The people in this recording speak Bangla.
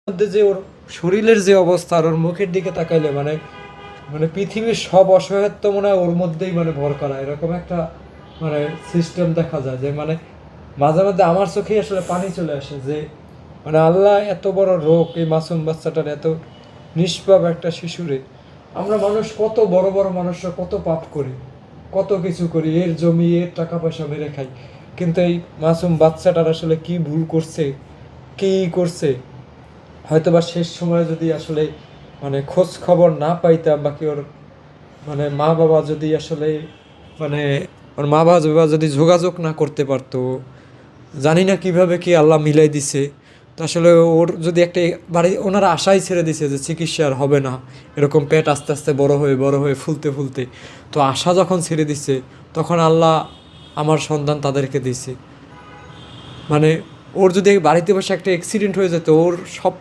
মধ্যে যে ওর শরীরের যে অবস্থা আর ওর মুখের দিকে তাকাইলে মানে মানে পৃথিবীর সব অসহায়ত্ব মনে হয় ওর মধ্যেই মানে ভর করা, এরকম একটা মানে সিস্টেম দেখা যায় যে মানে মাঝে মধ্যে আমার চোখেই আসলে পানি চলে আসে যে মানে আল্লাহ এত বড় রোগ এই মাসুম বাচ্চাটার, এত নিষ্পাপ একটা শিশুরে। আমরা মানুষ কত বড় বড় মানুষরা কত পাপ করি, কত কিছু করি, এর জমি এর টাকা পয়সা মেরে খাই, কিন্তু এই মাসুম বাচ্চাটার আসলে কি ভুল করছে, কি করছে, হয়তোবা শেষ সময়ে যদি আসলে মানে খোঁজ খবর না পাইতাম, বাকি ওর মানে মা বাবা যদি আসলে মানে ওর মা বাবা যদি যোগাযোগ না করতে পারতো, জানি না কিভাবে কি আল্লাহ মিলাই দিছে। তো আসলে ওর যদি একটা বাড়ি ওনারা আশাই ছেড়ে দিছে যে চিকিৎসা আর হবে না, এরকম পেট আস্তে আস্তে বড় হয়ে ফুলতে ফুলতে, তো আশা যখন ছেড়ে দিছে তখন আল্লাহ আমার সন্তান তাদেরকে দিছে। মানে ওর যদি বাড়িতে বসে একটা অ্যাক্সিডেন্ট হয়ে যেত, ওর সব